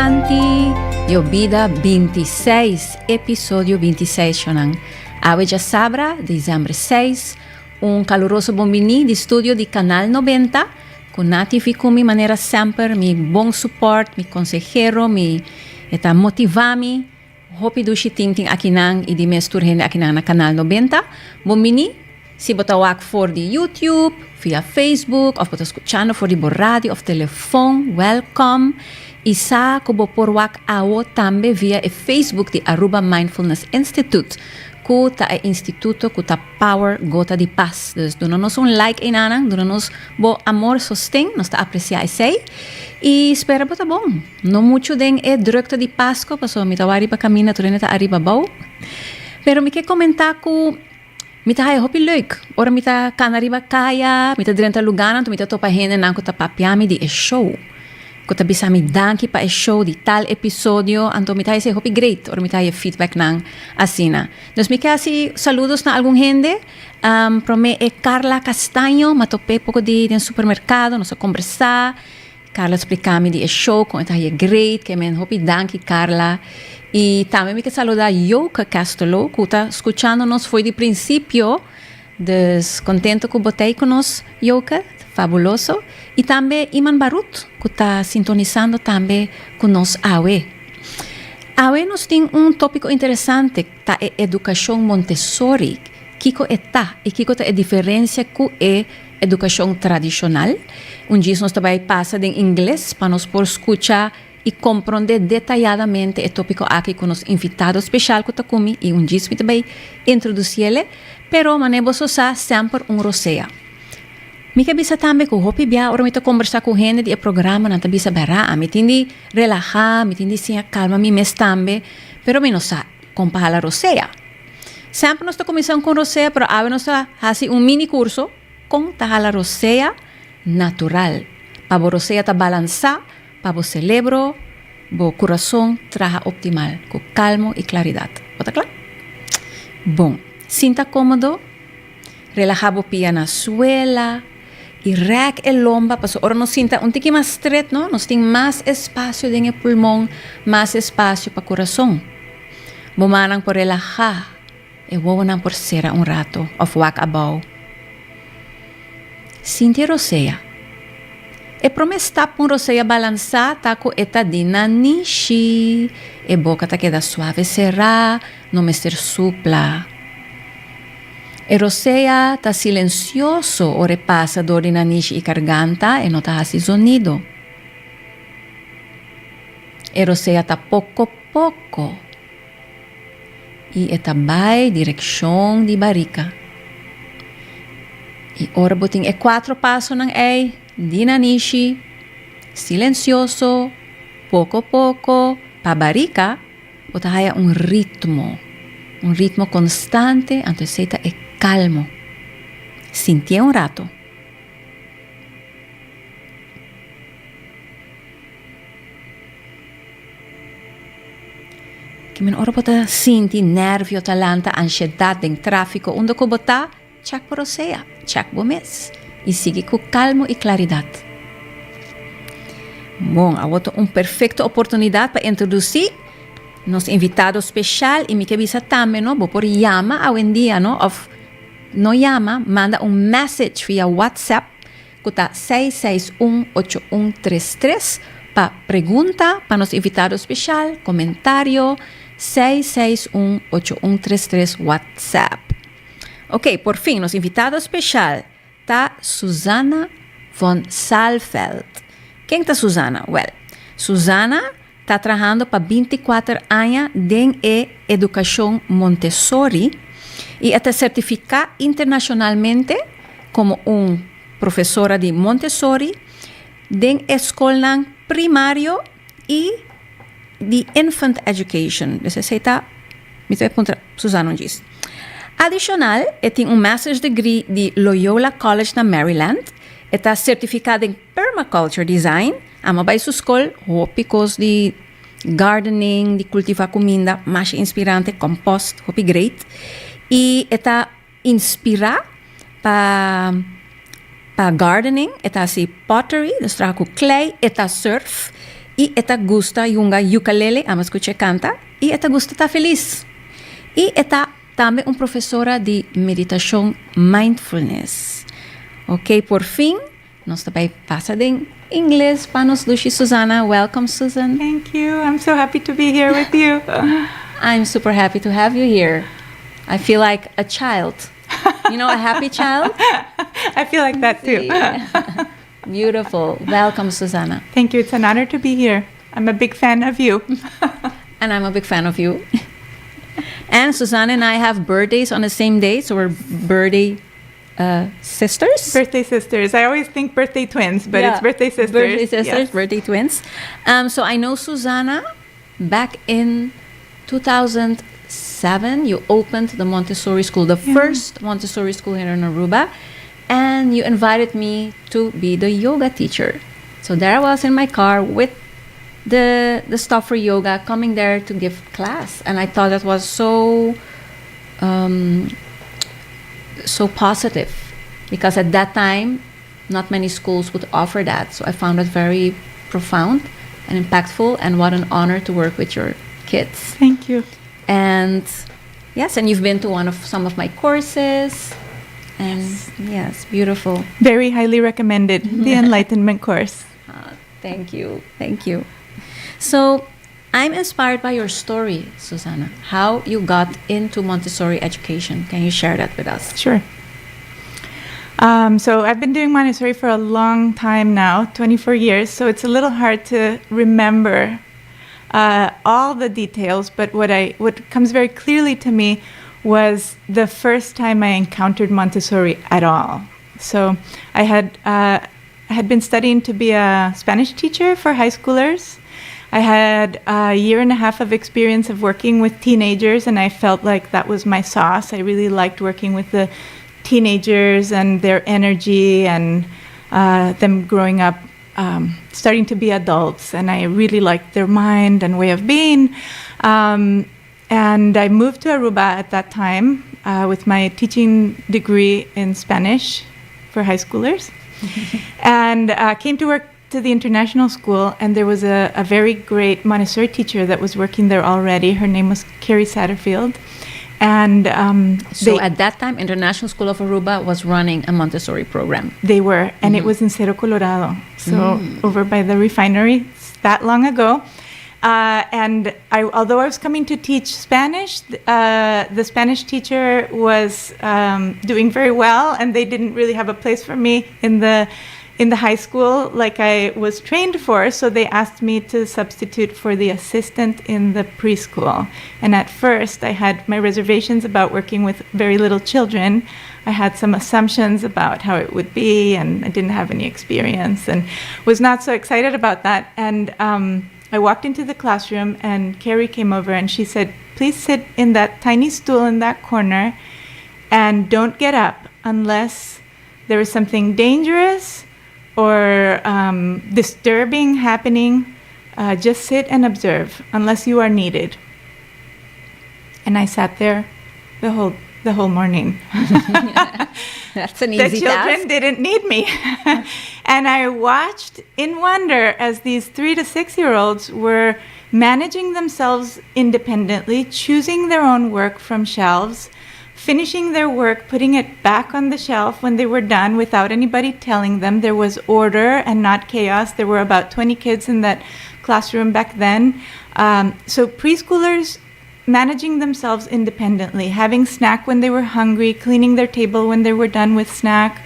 Santi, Yobida 26, episodio 26 siya Awe ya Sabra, diciembre 6, un caluroso bombini di studio di Canal 90, con nativi con mi manera sempre, mi bon support, mi consejero, mi eta motivami, hopi dushi ting akinang, idi mesturhende akinang na Canal 90, bombini, si botawak for di YouTube, via Facebook, of bota escuchando for di radio, of telefoon, welcome. Isa ko boporwak awo tambe via e Facebook di Aruba Mindfulness Institute. Ku ta e instituto ku ta power Gota di paz. Dus donanos un like inanang, donanos bo amor sostén, nos ta aprecia sei. Y espera bota bom. No mucho den e drukte di Pasco, paso mi tawari pa camina turene ta arriba bau. Pero mi ke komenta ku mita hai hopi leuk. Ora mita kanariba kaya, mita drenta luganan, tu mita topa hene nang ku ta papiami di e show. Kota bisa mi danki pa e show di tal episodio, anto mi tayo se hopi great, or mi tayo feedback nang asina. Dus mi kasi saludos na algún gente, prome e Carla Castaño, matope poco di den supermercado, no sa conversa, Carla explicami di e show, kung tayo great, que men hopi danki Carla. Y también mi que saluda Yoka Castelo, kuta escuchándonos foi di principio, des contento que botei con nos, Yoka, fabuloso. Y también Iman Barut, que está sintonizando también con nos Awe. Awe nos tiene un tópico interesante, ta e Educacion Montessori. Kiko está, y kiko ta e diferencia ku e Educacion tradicional. Un día nos também pasa en inglés, para nos por escuchar y comprender detalladamente el tópico aquí con los invitados especial que takumi, y un día também introducirle, pero manebos usar sempre un rosea. Mi que bisa tambe ko hopi bia ora mito conversa com gente di programa nanta bisa bara mi tindi relaja mi tindi sia calma mi mes tambe pero mi no sa compala rosea sempre nos ta comissão com rosea pero ave nos hasi un mini curso com tahala rosea natural pa bo rosea ta balança pa bo cerebro bo coração traja optimal com calmo e claridade bota claro bom sinta cómodo relaja bo pia na suela y rec el lomba, pues ahora nos sienta un tiki más stretch, ¿no? Nos tiene más espacio en el pulmón, más espacio para el corazón. Bomanan por relajar, y bomanan por cera un rato, of wak abau. Sinti rosea. E promesta un rosea balançada, taco eta dinanishi, e boca ta queda suave será, no mester supla. E rosea ta silencioso o repasa dor de nariz e garganta e não ta hasi sonido. E rosea ta poco poco. E eta vai direção de barriga. E ora boting e 4 passos nang ei de nariz, silencioso, poco poco, pa barriga, bota haya un ritmo constante, antes seita e calmo. Sinti un rato. Que men ora bota sinti nervio, talanta, ansiedade em tráfico, onde ko bota, check por osea, check bo mes. E sigue com calmo e claridade. Bom, agora uma perfeita oportunidade para introduzir nos invitado especial e mi que bisa também, no, bo por llama a en día, no, of no llama, manda un message via WhatsApp, kuta 6618133 pa pergunta para nos invitado especial, comentario 6618133 WhatsApp. Ok, por fim, nos invitado especial tá Suzanne Von Saalfeld. Quem tá Suzanne? Well, Suzanne está trabajando para 24 años en Educacion Montessori y está certificada internacionalmente como una profesora de Montessori en escuela primario y de infant education. Necesita, mi te apunta Suzanne diz. Adicional, tiene un master's degree de Loyola College na Maryland. Está certificada en permaculture design. Ama bij su school, hopicos de gardening, de cultivar comida, mais inspirante, compost, hopi great. E está inspirada para gardening, está assim pottery, dus trabalha com clay, está surf. Y esta gusta yunga ukulele, ama escuché canta. Y esta gusta está feliz. Y esta também professora de meditação mindfulness. Ok, por fim, nós também passa em inglês para nos Lucy Susanna. Welcome, Susan. Thank you. I'm so happy to be here with you. I'm super happy to have you here. I feel like a child. You know, a happy child? I feel like that too. Beautiful. Welcome, Susanna. Thank you. It's an honor to be here. I'm a big fan of you. And I'm a big fan of you. And Suzanne and I have birthdays on the same day, so we're birthday sisters. Birthday sisters. I always think birthday twins, but it's birthday sisters. Birthday sisters, yes. Birthday twins. So I know Susanna, back in 2007, you opened the Montessori School, the first Montessori school here in Aruba, and you invited me to be the yoga teacher. So there I was in my car with the stuff for yoga, coming there to give class, and I thought that was so positive, because at that time not many schools would offer that. So I found it very profound and impactful, and what an honor to work with your kids. Thank you. And yes, and you've been to some of my courses, and yes, beautiful. Very highly recommended, the Enlightenment course. Thank you. So I'm inspired by your story, Susanna, how you got into Montessori education. Can you share that with us? Sure. So I've been doing Montessori for a long time now, 24 years, so it's a little hard to remember all the details, but what comes very clearly to me was the first time I encountered Montessori at all. So I had been studying to be a Spanish teacher for high schoolers. I had a year and a half of experience of working with teenagers, and I felt like that was my sauce. I really liked working with the teenagers and their energy and them growing up, starting to be adults. And I really liked their mind and way of being. And I moved to Aruba at that time with my teaching degree in Spanish for high schoolers. And came to work to the International School, and there was a very great Montessori teacher that was working there already. Her name was Carrie Satterfield. And so at that time, International School of Aruba was running a Montessori program. They were, and it was in Cerro Colorado, so over by the refinery, that long ago. And although I was coming to teach Spanish, the Spanish teacher was doing very well, and they didn't really have a place for me in the high school like I was trained for, so they asked me to substitute for the assistant in the preschool. And at first, I had my reservations about working with very little children. I had some assumptions about how it would be, and I didn't have any experience and was not so excited about that. And I walked into the classroom, and Carrie came over, and she said, "Please sit in that tiny stool in that corner, and don't get up unless there is something dangerous or disturbing happening. Just sit and observe unless you are needed." And I sat there the whole morning. That's an easy task. The children didn't need me. And I watched in wonder as these 3 to 6 year olds were managing themselves independently, choosing their own work from shelves, finishing their work, putting it back on the shelf when they were done without anybody telling them. There was order and not chaos. There were about 20 kids in that classroom back then. So preschoolers managing themselves independently, having snack when they were hungry, cleaning their table when they were done with snack.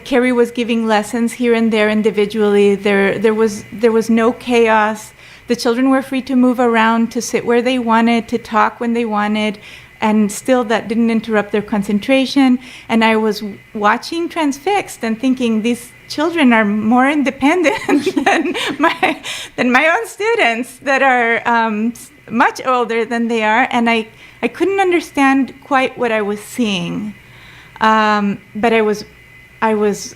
Carrie was giving lessons here and there individually. There was no chaos. The children were free to move around, to sit where they wanted, to talk when they wanted, and still that didn't interrupt their concentration. And I was watching transfixed and thinking, these children are more independent than my own students that are much older than they are. And I couldn't understand quite what I was seeing, but I was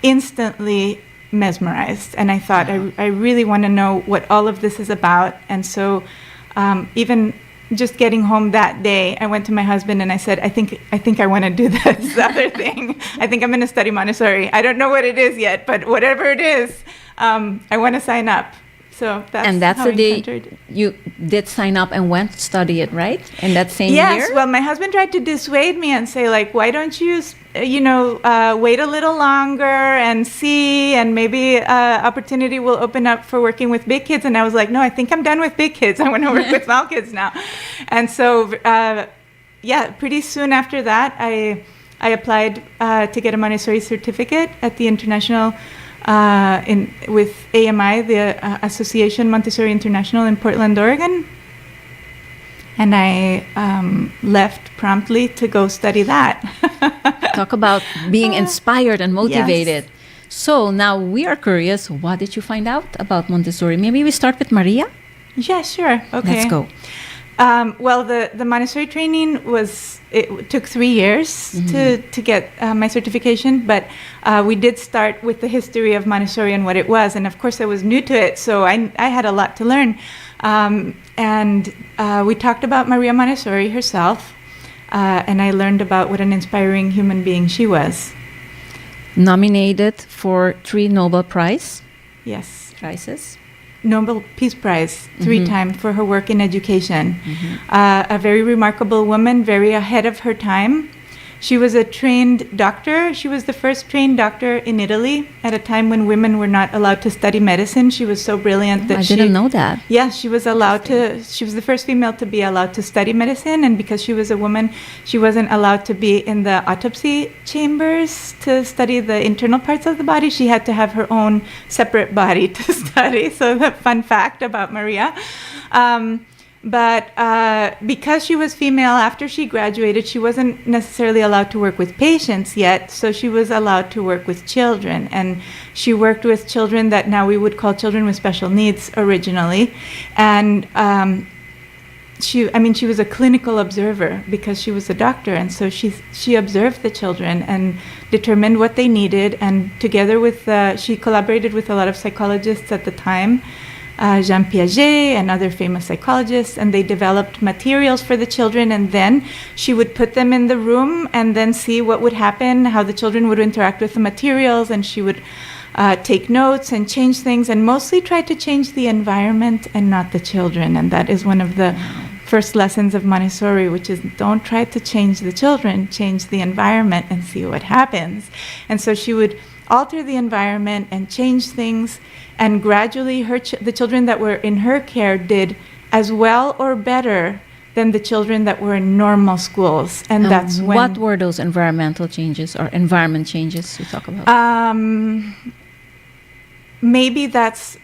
instantly mesmerized, and I thought, I really want to know what all of this is about. And so even just getting home that day, I went to my husband and I said, I think I want to do this other thing. I think I'm going to study Montessori. I don't know what it is yet, but whatever it is, I want to sign up. So that's how the day encountered. you did sign up and went to study it, right? In that same year? Yes. Well, my husband tried to dissuade me and say, like, why don't you, wait a little longer and see, and maybe opportunity will open up for working with big kids. And I was like, no, I think I'm done with big kids. I want to work with small kids now. And so, pretty soon after that, I applied to get a Montessori certificate at the International with AMI, the Association Montessori International in Portland, Oregon. And I left promptly to go study that. Talk about being inspired and motivated. Yes. So now we are curious, what did you find out about Montessori? Maybe we start with Maria? Yeah, sure. Okay. Let's go. Well, the Montessori training it took 3 years to get my certification, but we did start with the history of Montessori and what it was. And of course, I was new to it, so I had a lot to learn. And we talked about Maria Montessori herself, and I learned about what an inspiring human being she was. Nominated for 3 Nobel Prizes. Nobel Peace Prize 3 times for her work in education. A very remarkable woman, very ahead of her time. She was a trained doctor. She was the first trained doctor in Italy at a time when women were not allowed to study medicine. She was so brilliant that I didn't know that. Yeah, she was allowed to. She was the first female to be allowed to study medicine, and because she was a woman, she wasn't allowed to be in the autopsy chambers to study the internal parts of the body. She had to have her own separate body to study. So the fun fact about Maria. But because she was female, after she graduated, she wasn't necessarily allowed to work with patients yet, so she was allowed to work with children. And she worked with children that now we would call children with special needs originally. And she was a clinical observer because she was a doctor, and so she observed the children and determined what they needed. And together with, she collaborated with a lot of psychologists at the time, Jean Piaget and other famous psychologists, and they developed materials for the children, and then she would put them in the room and then see what would happen, how the children would interact with the materials, and she would take notes and change things, and mostly try to change the environment and not the children. And that is one of the first lessons of Montessori, which is don't try to change the children, change the environment and see what happens. And so she would alter the environment and change things, and gradually the children that were in her care did as well or better than the children that were in normal schools. And that's when... What were those environmental changes or environment changes you talk about? Maybe that's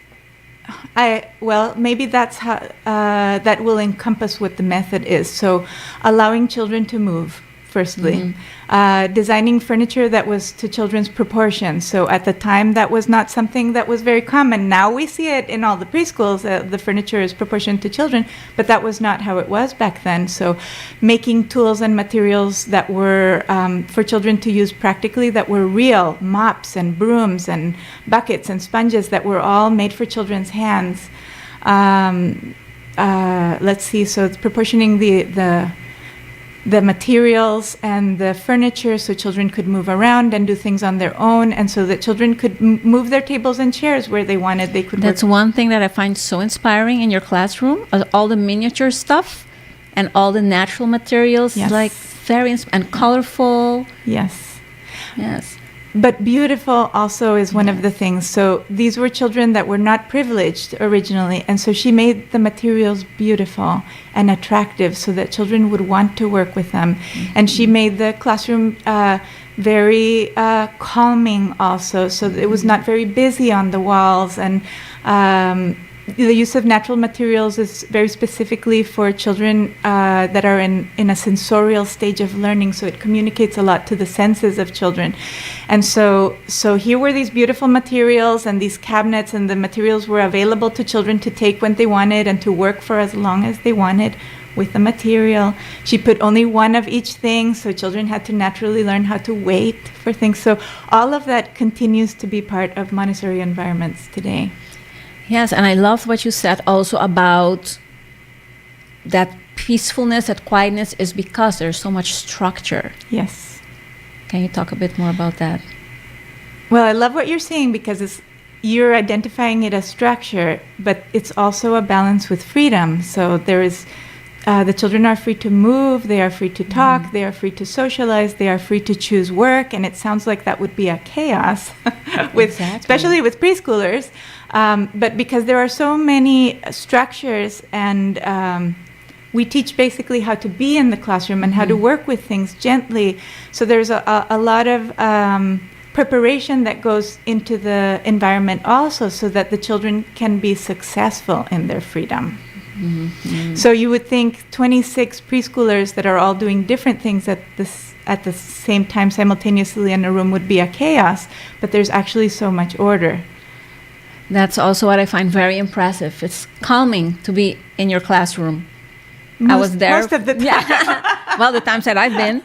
how that will encompass what the method is. So allowing children to move, firstly. Designing furniture that was to children's proportions. So at the time, that was not something that was very common. Now we see it in all the preschools. The furniture is proportioned to children, but that was not how it was back then. So making tools and materials that were for children to use practically, that were real, mops and brooms and buckets and sponges that were all made for children's hands. Let's see, so it's proportioning the materials and the furniture so children could move around and do things on their own, and so that children could move their tables and chairs where they wanted. They could. That's one thing that I find so inspiring in your classroom, all the miniature stuff and all the natural materials, like very and colorful. Yes. But beautiful also is one of the things. So these were children that were not privileged originally, and so she made the materials beautiful and attractive so that children would want to work with them. And she made the classroom very calming also, so that it was not very busy on the walls. And the use of natural materials is very specifically for children that are in a sensorial stage of learning, so it communicates a lot to the senses of children. And so here were these beautiful materials and these cabinets, and the materials were available to children to take when they wanted and to work for as long as they wanted with the material. She put only one of each thing, so children had to naturally learn how to wait for things. So all of that continues to be part of Montessori environments today. Yes, and I love what you said also about that peacefulness, that quietness is because there's so much structure. Yes. Can you talk a bit more about that? Well, I love what you're saying because you're identifying it as structure, but it's also a balance with freedom. So there is, the children are free to move, they are free to talk, they are free to socialize, they are free to choose work, and it sounds like that would be a chaos, especially with preschoolers. But because there are so many structures, and we teach basically how to be in the classroom and how to work with things gently. So there's a lot of preparation that goes into the environment also, so that the children can be successful in their freedom. So you would think 26 preschoolers that are all doing different things at the same time simultaneously in a room would be a chaos, but there's actually so much order. That's also what I find very impressive. It's calming to be in your classroom. I was there most of the time. Yeah. Well, the times that I've been.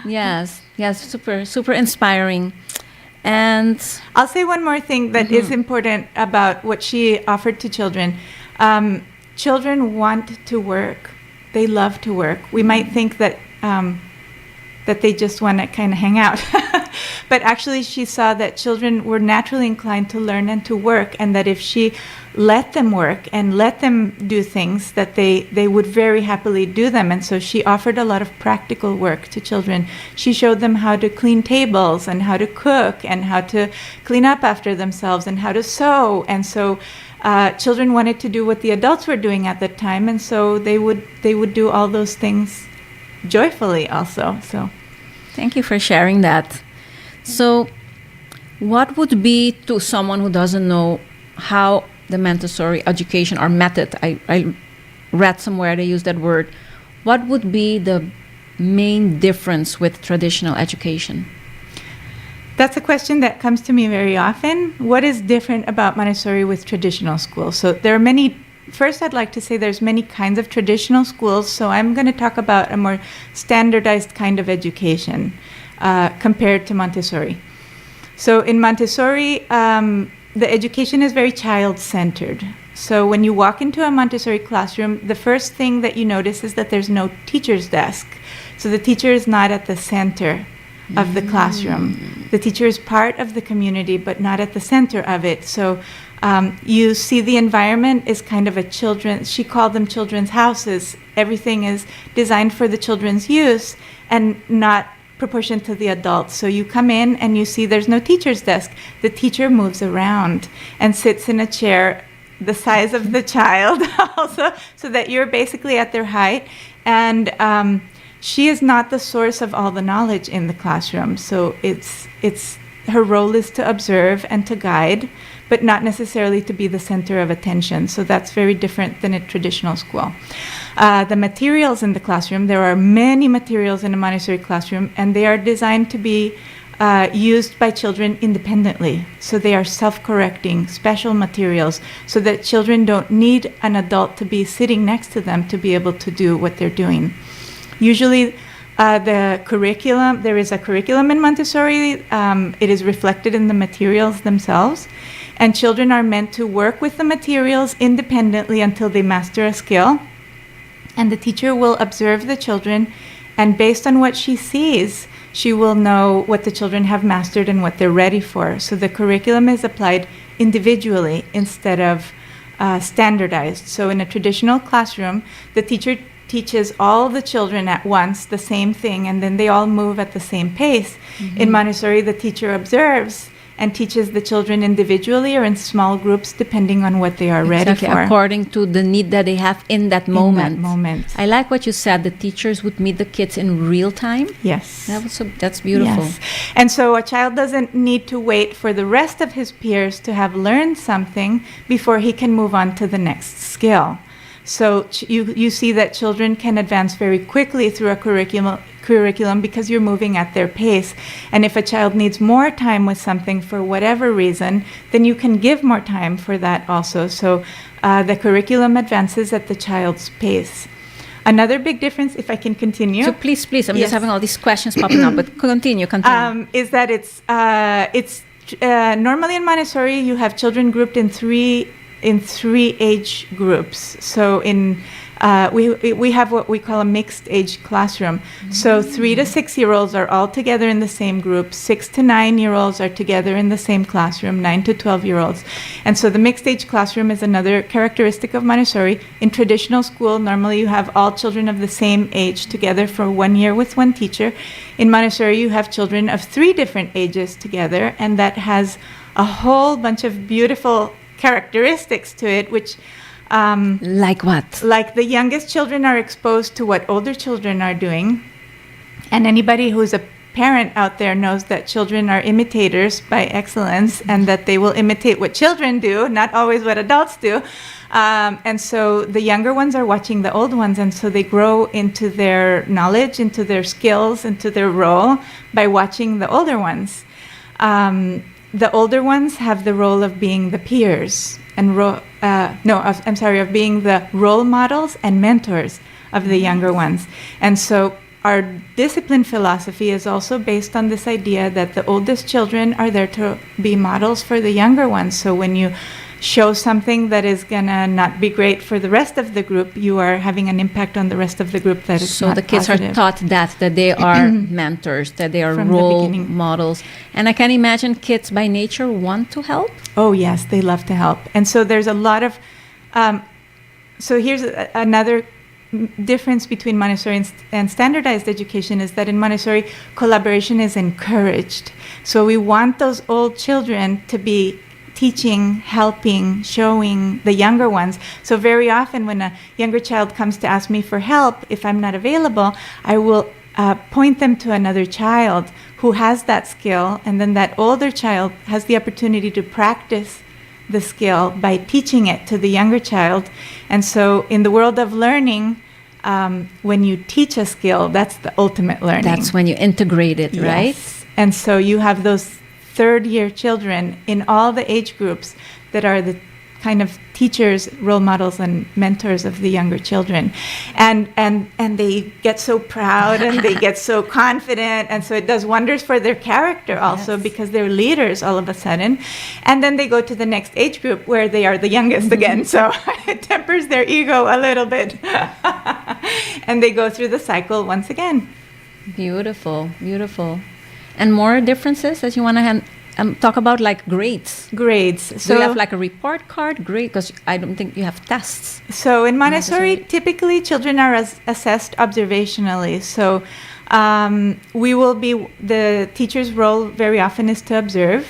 Yes, super inspiring. And I'll say one more thing that is important about what she offered to children. Children want to work. They love to work. We might think that that they just want to kind of hang out. But actually she saw that children were naturally inclined to learn and to work, and that if she let them work and let them do things, that they would very happily do them. And so she offered a lot of practical work to children. She showed them how to clean tables and how to cook and how to clean up after themselves and how to sew. And so children wanted to do what the adults were doing at that time, and so they would do all those things joyfully also. So thank you for sharing that. So what would be, to someone who doesn't know how the Montessori education or method, I read somewhere they use that word, what would be the main difference with traditional education? That's a question that comes to me very often. What is different about Montessori with traditional schools? So there are many. First, I'd like to say there's many kinds of traditional schools, so I'm going to talk about a more standardized kind of education compared to Montessori. So in Montessori, the education is very child-centered. So when you walk into a Montessori classroom, the first thing that you notice is that there's no teacher's desk. So the teacher is not at the center of the classroom. The teacher is part of the community, but not at the center of it. So you see the environment is kind of she called them children's houses. Everything is designed for the children's use and not proportioned to the adults. So you come in and you see there's no teacher's desk. The teacher moves around and sits in a chair the size of the child also, so that you're basically at their height. And she is not the source of all the knowledge in the classroom. So it's her role is to observe and to guide, but not necessarily to be the center of attention. So that's very different than a traditional school. The materials in the classroom, there are many materials in a Montessori classroom, and they are designed to be used by children independently. So they are self-correcting, special materials, so that children don't need an adult to be sitting next to them to be able to do what they're doing. Usually the curriculum, there is a curriculum in Montessori. It is reflected in the materials themselves. And children are meant to work with the materials independently until they master a skill. And the teacher will observe the children, and based on what she sees, she will know what the children have mastered and what they're ready for. So the curriculum is applied individually instead of standardized. So in a traditional classroom, the teacher teaches all the children at once the same thing, and then they all move at the same pace. In Montessori, the teacher observes and teaches the children individually or in small groups, depending on what they are ready for. According to the need that they have in that moment. I like what you said. The teachers would meet the kids in real time. Yes. That's beautiful. Yes. And so a child doesn't need to wait for the rest of his peers to have learned something before he can move on to the next skill. So you see that children can advance very quickly through a curriculum because you're moving at their pace. And if a child needs more time with something for whatever reason, then you can give more time for that also. So the curriculum advances at the child's pace. Another big difference, if I can continue. So please, I'm just having all these questions popping up, but continue. Is that it's normally in Montessori you have children grouped in three age groups. So in we have what we call a mixed age classroom. So 3 to 6 year olds are all together in the same group. 6 to 9 year olds are together in the same classroom. 9 to 12 year olds. And so the mixed age classroom is another characteristic of Montessori. In traditional school, normally you have all children of the same age together for 1 year with one teacher. In Montessori, you have children of 3 different ages together, and that has a whole bunch of beautiful characteristics to it, which like what? like the youngest children are exposed to what older children are doing. And anybody who's a parent out there knows that children are imitators by excellence, and that they will imitate what children do, not always what adults do. And so the younger ones are watching the old ones, and so they grow into their knowledge, into their skills, into their role by watching the older ones. The older ones have the role of being the peers and of being the role models and mentors of the younger ones. And so our discipline philosophy is also based on this idea that the oldest children are there to be models for the younger ones. So when you show something that is gonna not be great for the rest of the group, you are having an impact on the rest of the group that is so not the kids positive. are taught that they are mentors, that they are From the role beginning. models. And I can imagine kids by nature want to help. Oh yes, they love to help. And so there's a lot of so here's another difference between Montessori and standardized education is that in Montessori, collaboration is encouraged. So we want those old children to be teaching, helping, showing the younger ones. So very often when a younger child comes to ask me for help, if I'm not available, I will point them to another child who has that skill, and then that older child has the opportunity to practice the skill by teaching it to the younger child. And so in the world of learning, when you teach a skill, that's the ultimate learning. That's when you integrate it, right? Yes. And so you have those third-year children in all the age groups that are the kind of teachers, role models, and mentors of the younger children. And they get so proud and they get so confident, and so it does wonders for their character also, because they're leaders all of a sudden. And then they go to the next age group where they are the youngest again, so it tempers their ego a little bit. And they go through the cycle once again. Beautiful, beautiful. And more differences that you want to talk about, like grades. Grades. So you have like a report card grade, because I don't think you have tests. So in Montessori, typically children are assessed observationally. So the teacher's role very often is to observe.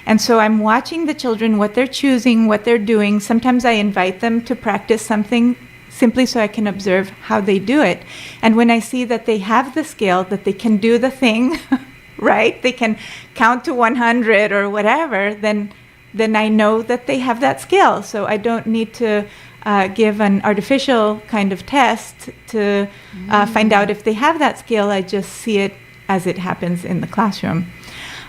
And so I'm watching the children, what they're choosing, what they're doing. Sometimes I invite them to practice something simply so I can observe how they do it. And when I see that they have the skill, that they can do the thing, right? They can count to 100 or whatever, then I know that they have that skill. So I don't need to give an artificial kind of test to find out if they have that skill. I just see it as it happens in the classroom.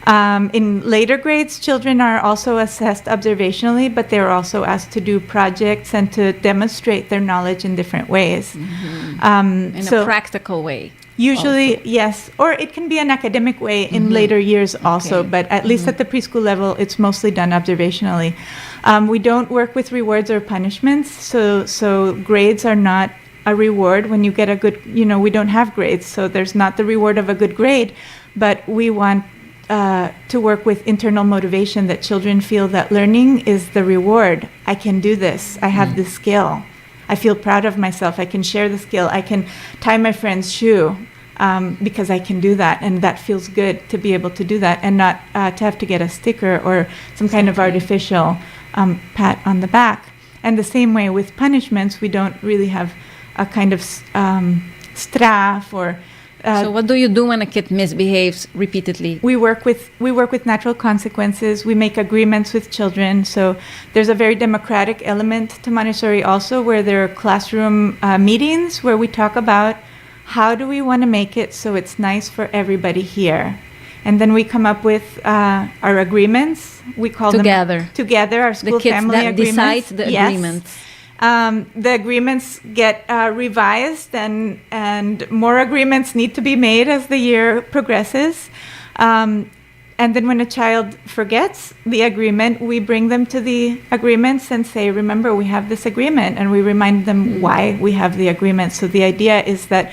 In later grades, children are also assessed observationally, but they're also asked to do projects and to demonstrate their knowledge in different ways. In a practical way. Usually, also. yes. Or it can be an academic way in later years also, but at least at the preschool level, it's mostly done observationally. We don't work with rewards or punishments, so grades are not a reward. When you get a good, we don't have grades, so there's not the reward of a good grade, but we want to work with internal motivation, that children feel that learning is the reward. I can do this. I have this skill. I feel proud of myself. I can share the skill. I can tie my friend's shoe because I can do that. And that feels good to be able to do that, and not to have to get a sticker or some kind of artificial pat on the back. And the same way with punishments, we don't really have a kind of straf or so what do you do when a kid misbehaves repeatedly? We work with natural consequences. We make agreements with children. So there's a very democratic element to Montessori also, where there are classroom meetings where we talk about how do we want to make it so it's nice for everybody here. And then we come up with our agreements. We call them together, our school family agreements. The kids that decide the agreements. The agreements get revised, and more agreements need to be made as the year progresses. And then when a child forgets the agreement, we bring them to the agreements and say, remember, we have this agreement, and we remind them why we have the agreement. So the idea is that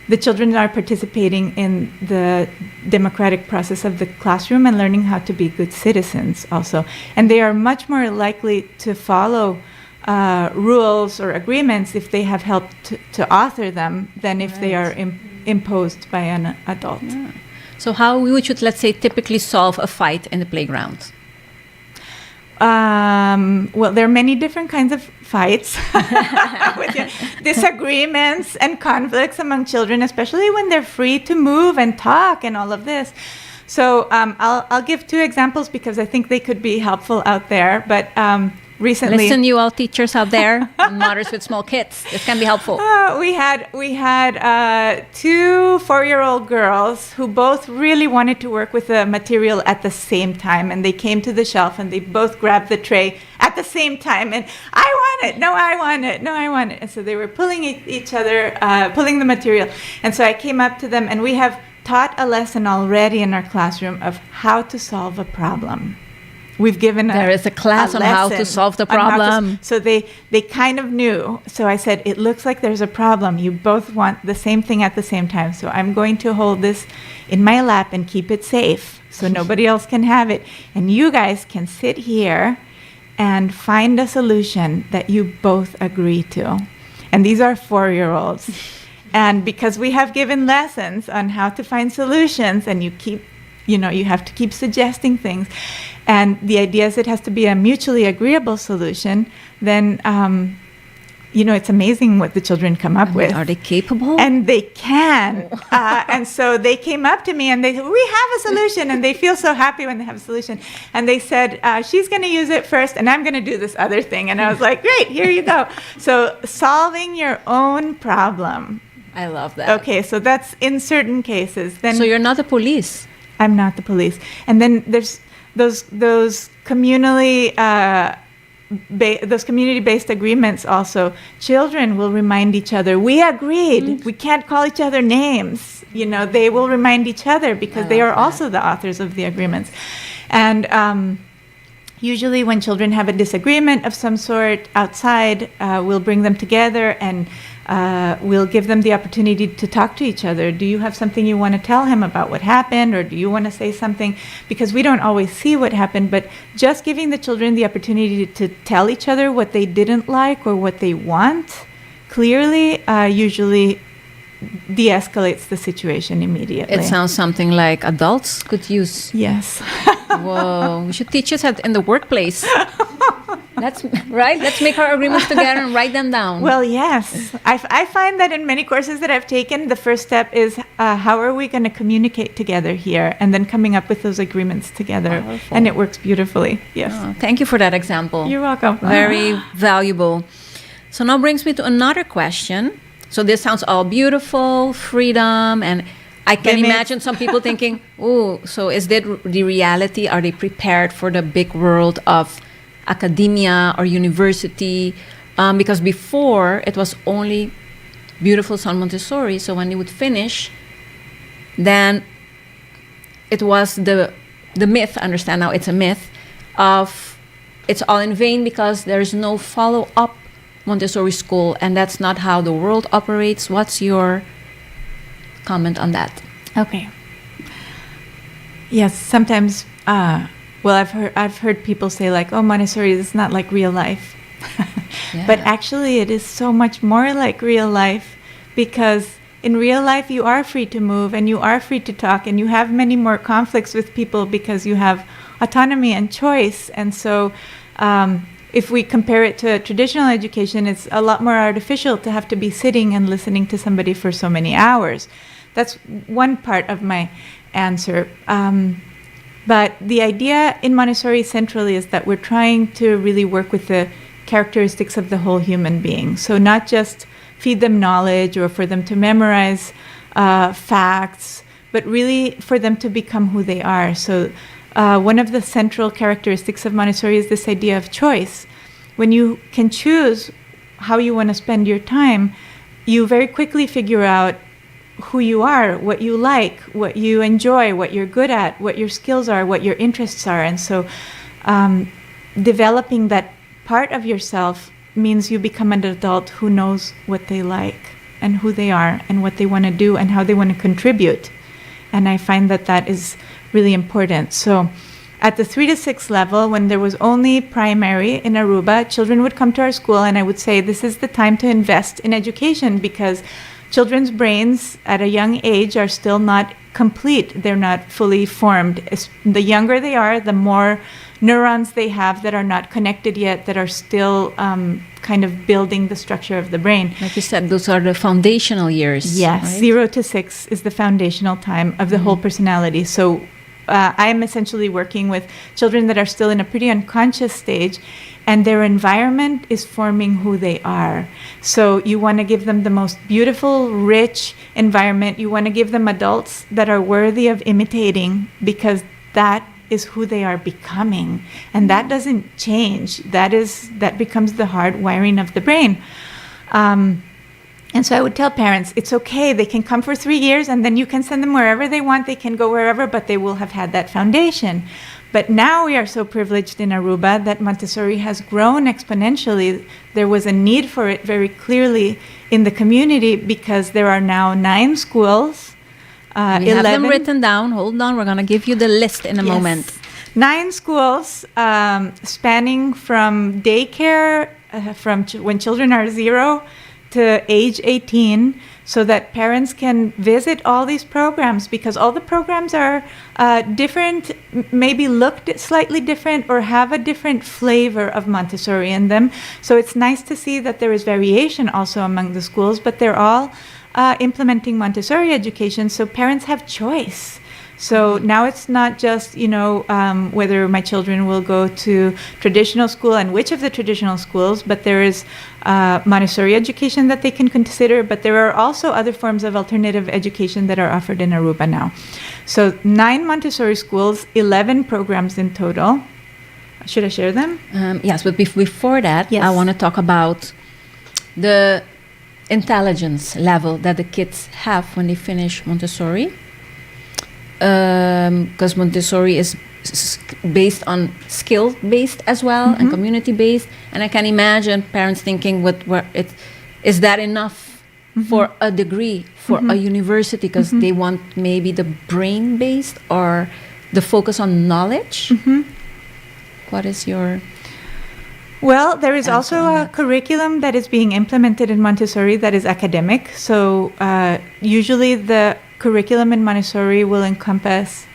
the children are participating in the democratic process of the classroom and learning how to be good citizens also. And they are much more likely to follow rules or agreements if they have helped to author them than if they are imposed by an adult. Yeah. So how we should, let's say, typically solve a fight in the playground? Well, there are many different kinds of fights, disagreements and conflicts among children, especially when they're free to move and talk and all of this. So I'll give 2 examples because I think they could be helpful out there. But recently, listen, you all teachers out there, and mothers with small kids, this can be helpful. We had 2 4-year-old girls who both really wanted to work with the material at the same time, and they came to the shelf and they both grabbed the tray at the same time, and I want it, no, I want it, no, I want it. And so they were pulling each other, pulling the material. And so I came up to them, and we have taught a lesson already in our classroom of how to solve a problem. We've given there is a class on how to solve the problem. So they kind of knew. So I said, it looks like there's a problem. You both want the same thing at the same time. So I'm going to hold this in my lap and keep it safe so nobody else can have it. And you guys can sit here and find a solution that you both agree to. And these are 4-year-olds. And because we have given lessons on how to find solutions, and you have to keep suggesting things. And the idea is it has to be a mutually agreeable solution. Then, it's amazing what the children come up with. Are they capable? And they can. And so they came up to me and they said, we have a solution. And they feel so happy when they have a solution. And they said, she's going to use it first, and I'm going to do this other thing. And I was like, great, here you go. So solving your own problem. I love that. Okay, so that's in certain cases. Then so you're not the police. I'm not the police. And then there's those community-based agreements also. Children will remind each other, we agreed, we can't call each other names. They will remind each other because they are also the authors of the agreements. And usually when children have a disagreement of some sort outside, we'll bring them together and we'll give them the opportunity to talk to each other. Do you have something you want to tell him about what happened, or do you want to say something? Because we don't always see what happened, but just giving the children the opportunity to tell each other what they didn't like or what they want clearly usually de-escalates the situation immediately. It sounds something like adults could use. Yes. Whoa, we should teach us in the workplace. Let's make our agreements together and write them down. Well, yes. I find that in many courses that I've taken, the first step is how are we going to communicate together here, and then coming up with those agreements together. Powerful. And it works beautifully. Yes. Oh, thank you for that example. You're welcome. Very valuable. So now brings me to another question. So this sounds all beautiful, freedom, and I can imagine some people thinking, oh, so is that the reality? Are they prepared for the big world of academia or university? Because before, it was only beautiful San Montessori. So when they would finish, then it was the myth, I understand now it's a myth, of it's all in vain because there's no follow-up Montessori school, and that's not how the world operates. What's your comment on that? Okay. Yes, sometimes, I've heard people say like, oh, Montessori is not like real life. Yeah. But actually it is so much more like real life, because in real life you are free to move and you are free to talk, and you have many more conflicts with people because you have autonomy and choice. And so if we compare it to traditional education, it's a lot more artificial to have to be sitting and listening to somebody for so many hours. That's one part of my answer. But the idea in Montessori centrally is that we're trying to really work with the characteristics of the whole human being. So not just feed them knowledge or for them to memorize facts, but really for them to become who they are. So one of the central characteristics of Montessori is this idea of choice. When you can choose how you want to spend your time, you very quickly figure out who you are, what you like, what you enjoy, what you're good at, what your skills are, what your interests are. And so developing that part of yourself means you become an adult who knows what they like and who they are and what they want to do and how they want to contribute. And I find that that is really important. So at the 3 to 6 level, when there was only primary in Aruba, children would come to our school and I would say, this is the time to invest in education because children's brains at a young age are still not complete. They're not fully formed. The younger they are, the more neurons they have that are not connected yet, that are still kind of building the structure of the brain. Like you said, those are the foundational years. Yes, right? 0 to 6 is the foundational time of the whole personality. So I am essentially working with children that are still in a pretty unconscious stage, and their environment is forming who they are. So you want to give them the most beautiful, rich environment. You want to give them adults that are worthy of imitating because that is who they are becoming. And that doesn't change. That becomes the hard wiring of the brain. And so I would tell parents, it's okay, they can come for 3 years and then you can send them wherever they want, they can go wherever, but they will have had that foundation. But now we are so privileged in Aruba that Montessori has grown exponentially. There was a need for it very clearly in the community because there are now 9 schools. We have them written down. Hold on, we're going to give you the list in a moment. 9 schools spanning from daycare, from when children are 0 to age 18, so that parents can visit all these programs because all the programs are different, maybe look slightly different or have a different flavor of Montessori in them. So it's nice to see that there is variation also among the schools, but they're all implementing Montessori education, so parents have choice. So now it's not just, whether my children will go to traditional school and which of the traditional schools, but there is Montessori education that they can consider, but there are also other forms of alternative education that are offered in Aruba now. So 9 Montessori schools, 11 programs in total. Should I share them? Yes, but before that, I want to talk about the intelligence level that the kids have when they finish Montessori. Because Montessori is based on skill-based as well and community-based. And I can imagine parents thinking, is that enough for a degree, for a university? Because they want maybe the brain-based or the focus on knowledge. What is your... Well, there is also a curriculum that is being implemented in Montessori that is academic. So usually the curriculum in Montessori will encompass,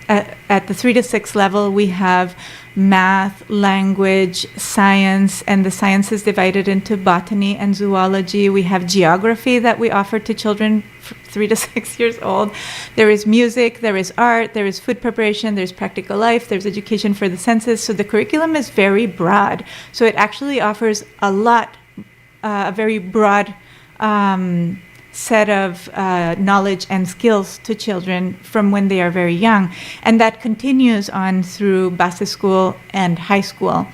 at the 3 to 6 level, we have math, language, science, and the science is divided into botany and zoology. We have geography that we offer to children 3 to 6 years old. There is music, there is art, there is food preparation, there's practical life, there's education for the senses. So the curriculum is very broad. So it actually offers a very broad set of knowledge and skills to children from when they are very young. And that continues on through base school and high school.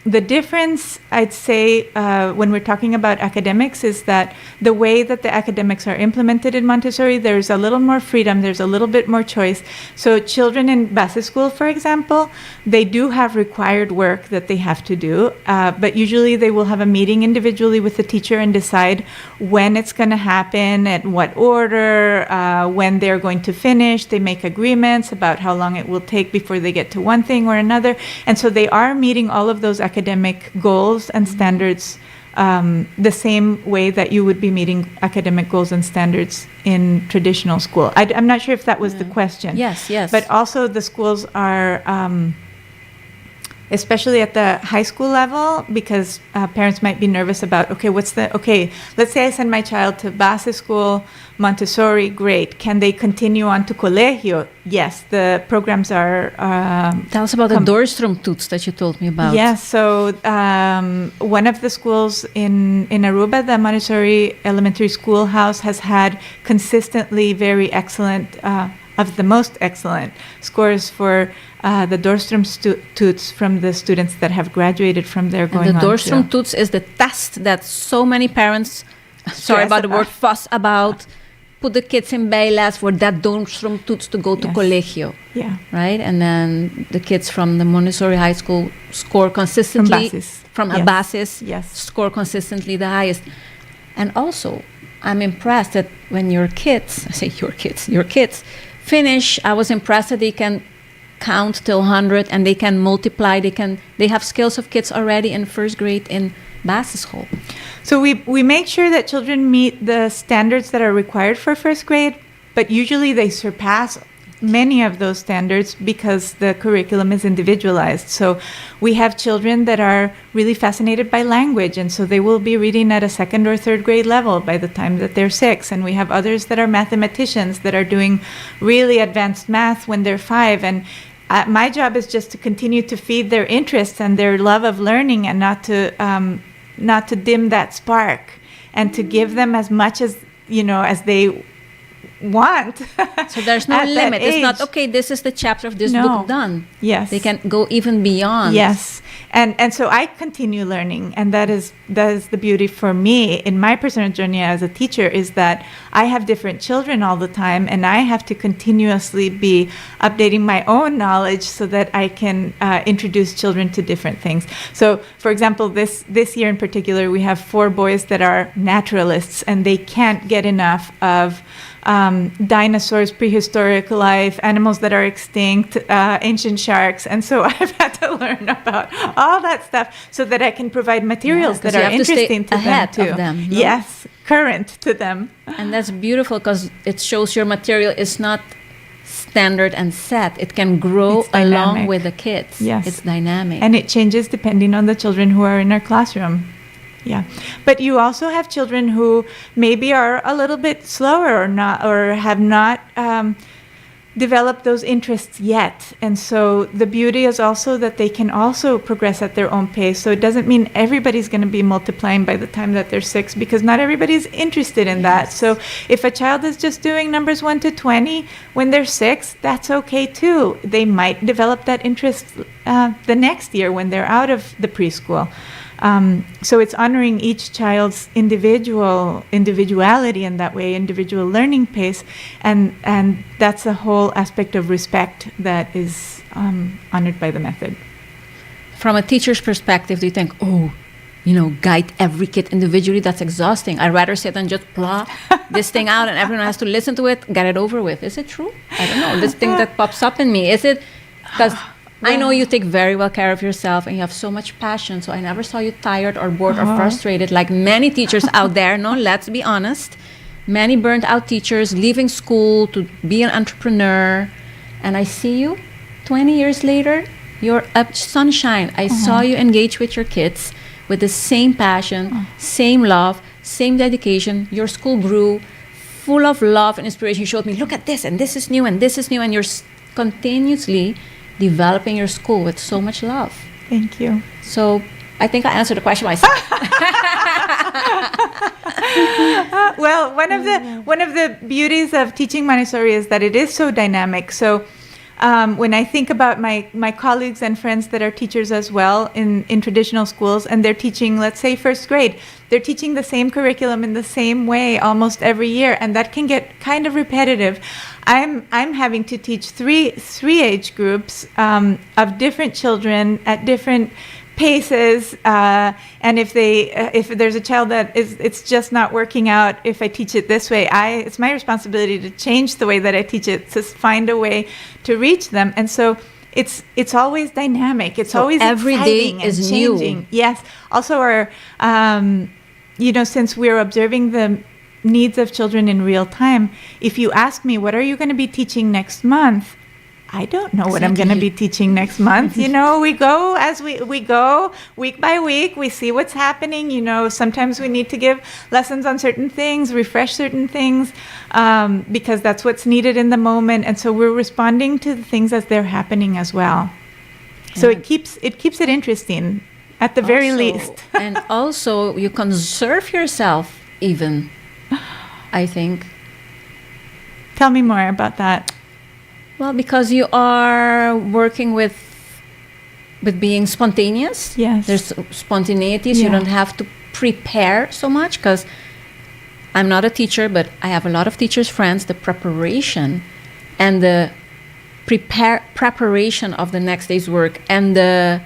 The difference, I'd say, when we're talking about academics is that the way that the academics are implemented in Montessori, there's a little more freedom, there's a little bit more choice. So children in base school, for example, they do have required work that they have to do, but usually they will have a meeting individually with the teacher and decide when it's going to happen, at what order, when they're going to finish. They make agreements about how long it will take before they get to one thing or another. And so they are meeting all of those academic goals and standards the same way that you would be meeting academic goals and standards in traditional school. I'm not sure if that was the question. Yes. But also the schools are, especially at the high school level, because parents might be nervous about, let's say I send my child to base school, Montessori, great. Can they continue on to colegio? Yes, the programs are... Tell us about the doorstroomtoets that you told me about. Yes, so one of the schools in Aruba, the Montessori Elementary Schoolhouse, has had consistently very excellent, of the most excellent scores for the doorstroomtoets from the students that have graduated from there going on. And the doorstroomtoets is the test that so many parents sorry about the word, fuss about, put the kids in bailas for that from tuts to go to colegio. Yeah. Right? And then the kids from the Montessori high school score consistently. From Basis. Yes. Score consistently the highest. And also, I'm impressed that when your kids finish, I was impressed that they can count till 100 and they can multiply. They have skills of kids already in first grade in Basis School. So we make sure that children meet the standards that are required for first grade, but usually they surpass many of those standards because the curriculum is individualized. So we have children that are really fascinated by language, and so they will be reading at a second or third grade level by the time that they're 6. And we have others that are mathematicians that are doing really advanced math when they're 5. And my job is just to continue to feed their interests and their love of learning, and not to dim that spark, and to give them as much as they want. So there's no limit. It's not, okay, this is the chapter of this book done. Yes. They can go even beyond. Yes. And so I continue learning, and that is the beauty for me in my personal journey as a teacher, is that I have different children all the time, and I have to continuously be updating my own knowledge so that I can introduce children to different things. So, for example, this year in particular, we have 4 boys that are naturalists, and they can't get enough of dinosaurs, prehistoric life, animals that are extinct, ancient sharks. And so I've had to learn about all that stuff so that I can provide materials that are interesting to them too. Of them, no? Yes, current to them. And that's beautiful, because it shows your material is not standard and set. It can grow along with the kids. Yes. It's dynamic. And it changes depending on the children who are in our classroom. Yeah, but you also have children who maybe are a little bit slower or have not developed those interests yet. And so the beauty is also that they can also progress at their own pace. So it doesn't mean everybody's going to be multiplying by the time that they're 6, because not everybody's interested in that. So if a child is just doing numbers 1 to 20 when they're 6, that's okay too. They might develop that interest the next year when they're out of the preschool. So it's honoring each child's individuality in that way, individual learning pace, and that's a whole aspect of respect that is honored by the method. From a teacher's perspective, do you think, guide every kid individually? That's exhausting. I'd rather sit and just plot this thing out and everyone has to listen to it, get it over with. Is it true? I don't know. This thing that pops up in me, is it? Because I know you take very well care of yourself and you have so much passion, so I never saw you tired or bored or frustrated like many teachers out there. No, let's be honest. Many burnt out teachers leaving school to be an entrepreneur. And I see you 20 years later, you're a sunshine. I saw you engage with your kids with the same passion, same love, same dedication. Your school grew full of love and inspiration. You showed me, look at this, and this is new, and this is new, and you're continuously developing your school with so much love. Thank you. So I think I answered the question myself. Well, one of the beauties of teaching Montessori is that it is so dynamic. So when I think about my colleagues and friends that are teachers as well in traditional schools, and they're teaching, let's say, first grade, they're teaching the same curriculum in the same way almost every year, and that can get kind of repetitive. I'm having to teach three age groups of different children at different paces, and if there's a child that it's just not working out, if I teach it this way, it's my responsibility to change the way that I teach it, to find a way to reach them. And so it's always dynamic. It's always every day is changing. New. Yes. Also, our since we're observing the needs of children in real time, if you ask me, what are you going to be teaching next month? I don't know what I'm going to be teaching next month. We go as we go week by week. We see what's happening. Sometimes we need to give lessons on certain things, refresh certain things, because that's what's needed in the moment. And so we're responding to the things as they're happening as well. Yeah. So it keeps it interesting at the very least. And also you conserve yourself even, I think. Tell me more about that. Well, because you are working with being spontaneous. Yes. There's spontaneity, so you don't have to prepare so much, because I'm not a teacher, but I have a lot of teachers friends, the preparation and the preparation of the next day's work and the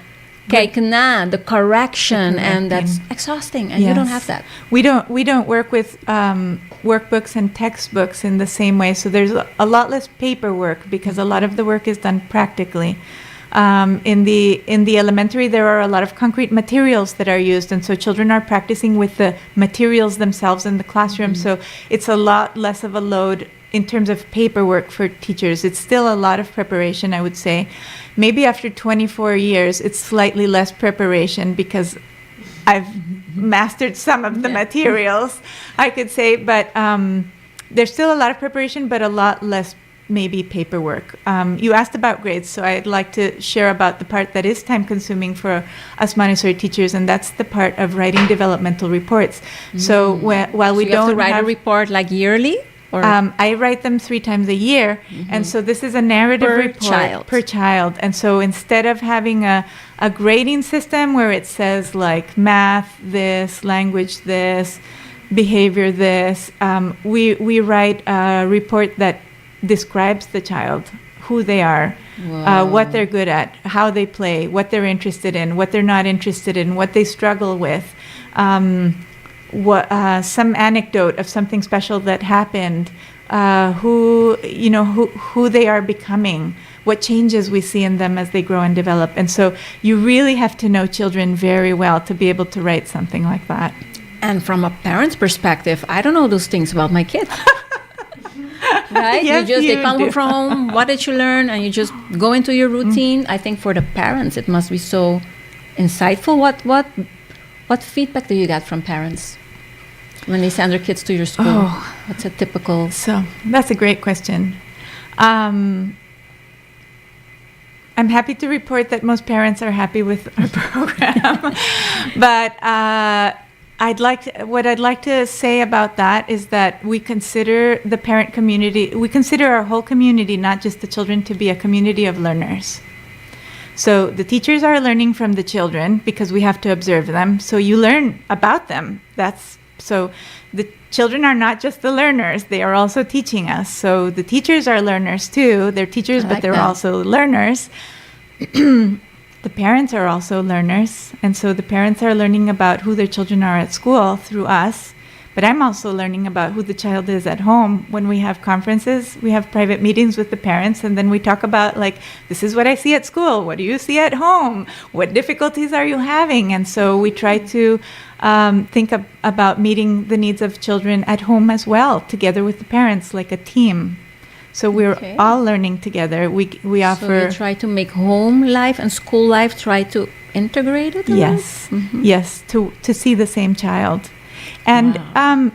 the correction, and that's exhausting, and you don't have that. We don't work with workbooks and textbooks in the same way, so there's a lot less paperwork because a lot of the work is done practically. In the elementary, there are a lot of concrete materials that are used, and so children are practicing with the materials themselves in the classroom. So it's a lot less of a load in terms of paperwork for teachers. It's still a lot of preparation, I would say. Maybe after 24 years, it's slightly less preparation because I've mastered some of the materials, I could say. But there's still a lot of preparation, but a lot less maybe paperwork. You asked about grades, so I'd like to share about the part that is time-consuming for us Montessori teachers, and that's the part of writing developmental reports. So while we you don't have to write a report like yearly? Or I write them 3 times a year, and so this is a narrative report per child. And so instead of having a grading system where it says like math this, language this, behavior this, we write a report that describes the child, who they are, what they're good at, how they play, what they're interested in, what they're not interested in, what they struggle with, some anecdote of something special that happened, who they are becoming, what changes we see in them as they grow and develop. And so you really have to know children very well to be able to write something like that. And from a parent's perspective, I don't know those things about my kids. Right? Yes, they come home from home, what did you learn? And you just go into your routine. I think for the parents, it must be so insightful. What feedback do you get from parents when they send their kids to your school? What's a typical... So that's a great question. I'm happy to report that most parents are happy with our program. But what I'd like to say about that is that we consider the parent community, we consider our whole community, not just the children, to be a community of learners. So the teachers are learning from the children because we have to observe them. So you learn about them. So the children are not just the learners, they are also teaching us. So the teachers are learners too. They're teachers, but they're also learners. The parents are also learners, and so the parents are learning about who their children are at school through us, but I'm also learning about who the child is at home. When we have conferences, we have private meetings with the parents, and then we talk about, like, this is what I see at school, what do you see at home, what difficulties are you having? And so we try to think about meeting the needs of children at home as well, together with the parents, like a team. So we're all learning together. We offer... So you try to make home life and school life, try to integrate it? Yes, yes, to see the same child. And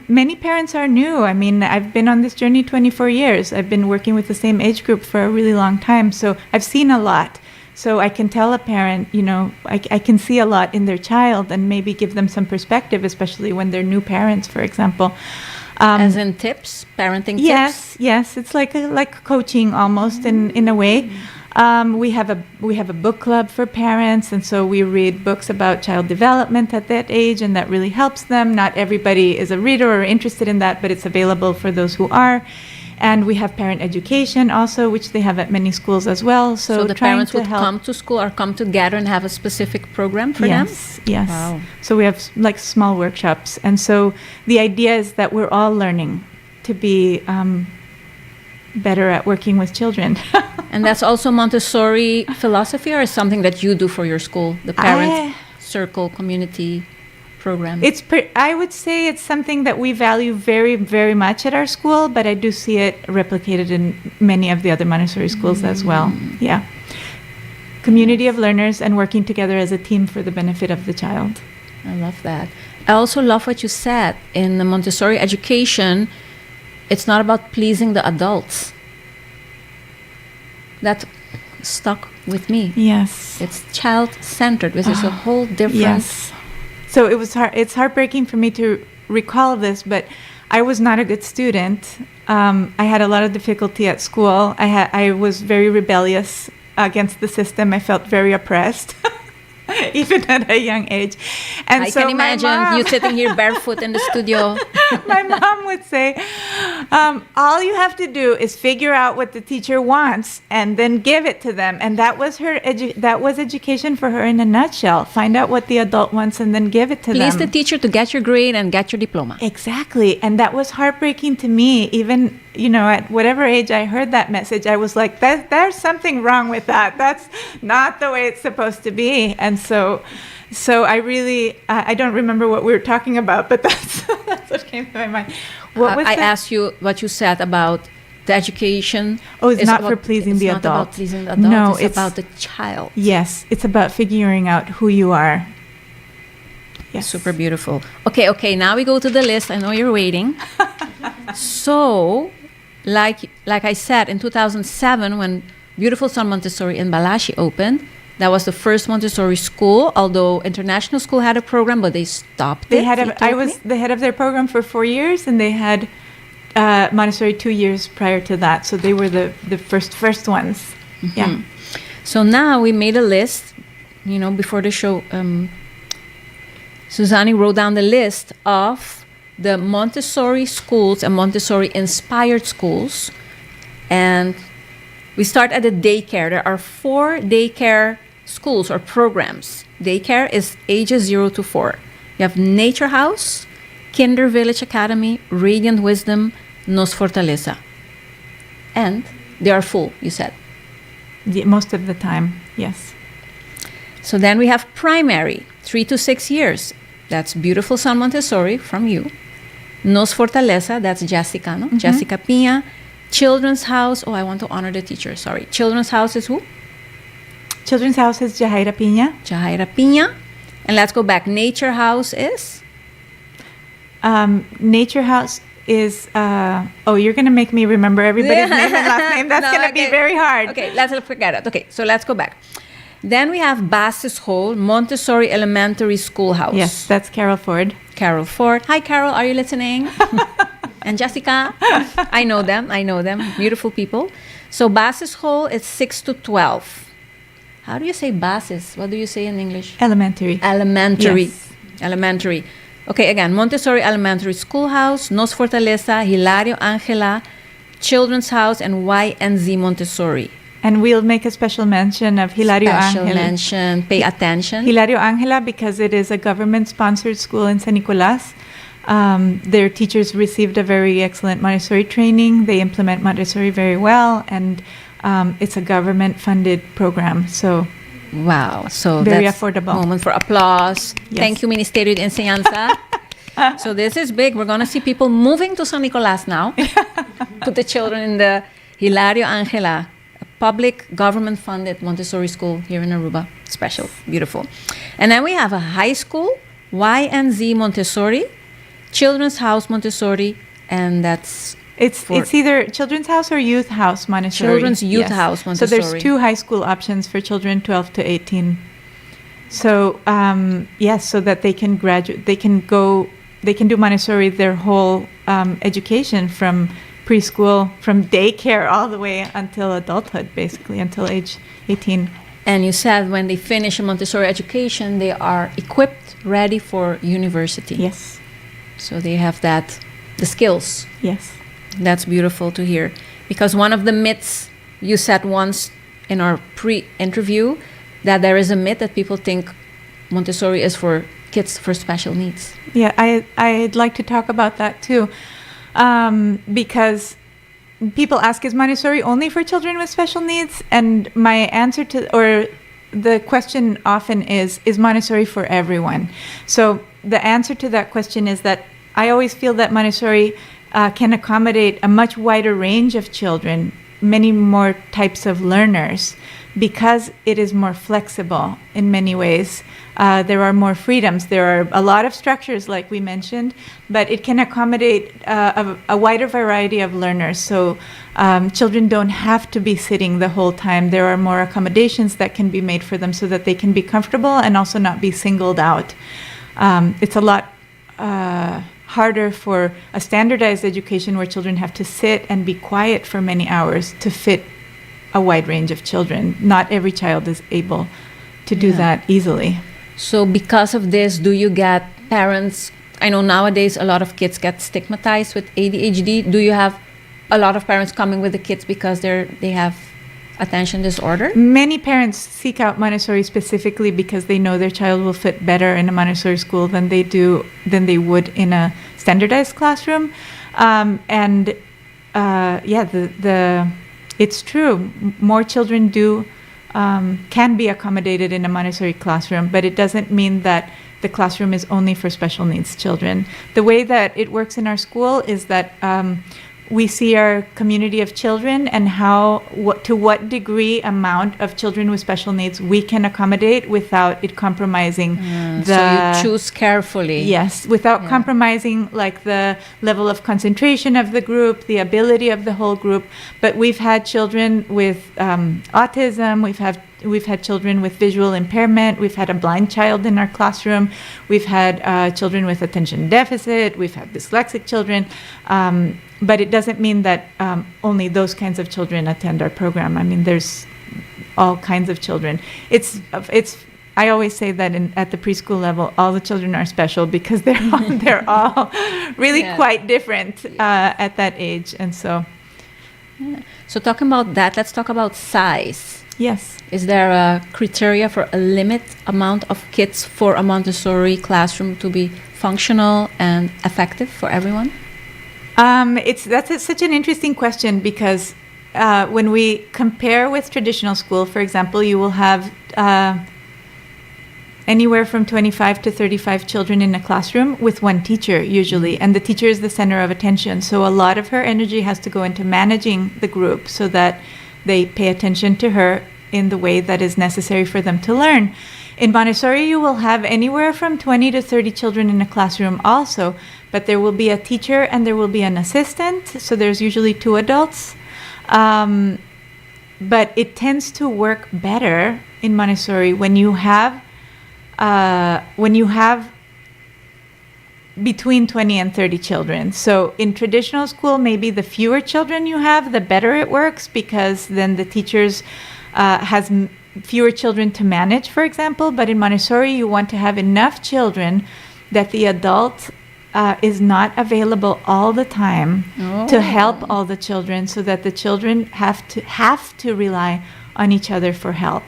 many parents are new. I mean, I've been on this journey 24 years. I've been working with the same age group for a really long time. So I've seen a lot. So I can tell a parent, I can see a lot in their child and maybe give them some perspective, especially when they're new parents, for example. As in tips, parenting tips? Yes. It's like coaching almost in a way. We have a book club for parents, and so we read books about child development at that age, and that really helps them. Not everybody is a reader or interested in that, but it's available for those who are. And we have parent education also, which they have at many schools as well. So the parents would come to school or come together and have a specific program for them? Yes. Wow. So we have like small workshops. And so the idea is that we're all learning to be better at working with children. And that's also Montessori philosophy, or is something that you do for your school, the parent circle community program? I would say it's something that we value very, very much at our school, but I do see it replicated in many of the other Montessori schools as well. Yeah. Community of learners and working together as a team for the benefit of the child. I love that. I also love what you said. In the Montessori education, it's not about pleasing the adults. That stuck with me. Yes. It's child-centered, which is a whole different... Yes. So it's heartbreaking for me to recall this, but I was not a good student. I had a lot of difficulty at school. I was very rebellious against the system. I felt very oppressed, even at a young age. And I so can imagine you sitting here barefoot in the studio. my mom would say, all you have to do is figure out what the teacher wants and then give it to them. And that was that was education for her in a nutshell. Find out what the adult wants and then give it to them. Please the teacher to get your grade and get your diploma. Exactly. And that was heartbreaking to me. Even, at whatever age I heard that message, I was like, there's something wrong with that. That's not the way it's supposed to be. And so I really, I don't remember what we were talking about, but that's what came to my mind. I asked you what you said about the education. Oh, it's not for pleasing the adult. It's not about pleasing the adult. No, it's about the child. Yes, it's about figuring out who you are. Yes. Super beautiful. Okay, now we go to the list. I know you're waiting. So, like I said, in 2007, when Beautiful Sun Montessori in Balashi opened, that was the first Montessori school, although International School had a program, but they stopped it. I was the head of their program for 4 years, and they had Montessori 2 years prior to that. So they were the first ones. Mm-hmm. Yeah. So now we made a list, before the show. Suzanne wrote down the list of the Montessori schools and Montessori-inspired schools. And we start at the daycare. There are 4 daycare schools or programs. Daycare is ages 0 to 4. You have Nature House, Kinder Village Academy, Radiant Wisdom, Nos Fortaleza. And they are full, you said. Most of the time, yes. So then we have primary, 3 to 6 years. That's Beautiful Sun Montessori from you. Nos Fortaleza, that's Jessica, no? Mm-hmm. Jessica Pina. Children's House, I want to honor the teacher, sorry. Children's House is who? Children's House is Jahaira Pina. Jahaira Pina. And let's go back. Nature House is? Nature House is, you're going to make me remember everybody's name and last name. That's going to be very hard. Okay, let's forget it. Okay, so let's go back. Then we have Basishol, Montessori Elementary Schoolhouse. Yes, that's Carol Ford. Carol Ford. Hi, Carol, are you listening? And Jessica? I know them. Beautiful people. So Basishol is 6 to 12. How do you say basis? What do you say in English? Elementary. Yes. Elementary. Okay, again, Montessori Elementary Schoolhouse, Nos Fortaleza, Hilario Angela, Children's House, and Y&Z Montessori. And we'll make a special mention of Hilario Angela. Special mention, pay attention. Hilario Angela, because it is a government-sponsored school in San Nicolas. Their teachers received a very excellent Montessori training. They implement Montessori very well, and it's a government-funded program. So, wow! So very that's affordable. Moment for applause. Yes. Thank you, Ministerio de Enseñanza. So this is big. We're gonna see people moving to San Nicolas now. Put the children in the Hilario Angela, a public government-funded Montessori school here in Aruba. Special, beautiful. And then we have a high school, Y&Z Montessori, Children's House Montessori, and that's it's either Children's House or Youth House Montessori. Children's Youth House Montessori. So there's 2 high school options for children 12 to 18. So so that they can graduate, they can do Montessori their whole education from preschool, from daycare all the way until adulthood, basically until age 18. And you said when they finish a Montessori education, they are equipped, ready for university. Yes. So they have the skills. Yes. That's beautiful to hear. Because one of the myths you said once in our pre-interview, that there is a myth that people think Montessori is for kids for special needs. Yeah, I'd like to talk about that too. Because people ask, is Montessori only for children with special needs? And my answer the question often is Montessori for everyone? So the answer to that question is that I always feel that Montessori can accommodate a much wider range of children, many more types of learners, because it is more flexible in many ways. There are more freedoms. There are a lot of structures, like we mentioned, but it can accommodate a wider variety of learners. So children don't have to be sitting the whole time. There are more accommodations that can be made for them so that they can be comfortable and also not be singled out. It's a lot harder for a standardized education where children have to sit and be quiet for many hours to fit a wide range of children. Not every child is able to do that easily. So because of this, do you get parents? I know nowadays a lot of kids get stigmatized with ADHD. Do you have a lot of parents coming with the kids because they have attention disorder? Many parents seek out Montessori specifically because they know their child will fit better in a Montessori school than they would in a standardized classroom. It's true. More children can be accommodated in a Montessori classroom, but it doesn't mean that the classroom is only for special needs children. The way that it works in our school is that we see our community of children and to what degree amount of children with special needs we can accommodate without it compromising so you choose carefully. Yes, without compromising like the level of concentration of the group, the ability of the whole group. But we've had children with autism, we've had children with visual impairment, we've had a blind child in our classroom, we've had children with attention deficit, we've had dyslexic children, but it doesn't mean that only those kinds of children attend our program. I mean, there's all kinds of children. I always say that at the preschool level, all the children are special because they're all really quite different at that age, and so. Yeah. So talking about that, let's talk about size. Yes. Is there a criteria for a limit amount of kids for a Montessori classroom to be functional and effective for everyone? That's such an interesting question because when we compare with traditional school, for example, you will have anywhere from 25 to 35 children in a classroom with one teacher usually, and the teacher is the center of attention. So a lot of her energy has to go into managing the group so that they pay attention to her in the way that is necessary for them to learn. In Montessori, you will have anywhere from 20 to 30 children in a classroom also, but there will be a teacher and there will be an assistant, so there's usually 2 adults. But it tends to work better in Montessori when you have between 20 and 30 children. So in traditional school, maybe the fewer children you have, the better it works, because then the teachers has fewer children to manage, for example. But in Montessori, you want to have enough children that the adult is not available all the time to help all the children, so that the children have to rely on each other for help.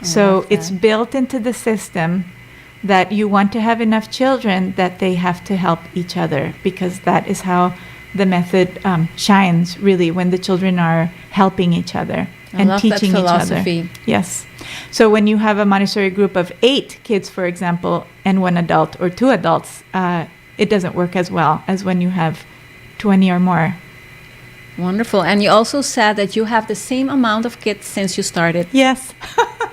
So it's built into the system that you want to have enough children that they have to help each other, because that is how the method shines, really, when the children are helping each other and teaching each other. Yes. So when you have a Montessori group of 8 kids, for example, and 1 adult or 2 adults, it doesn't work as well as when you have 20 or more. Wonderful. And you also said that you have the same amount of kids since you started. Yes.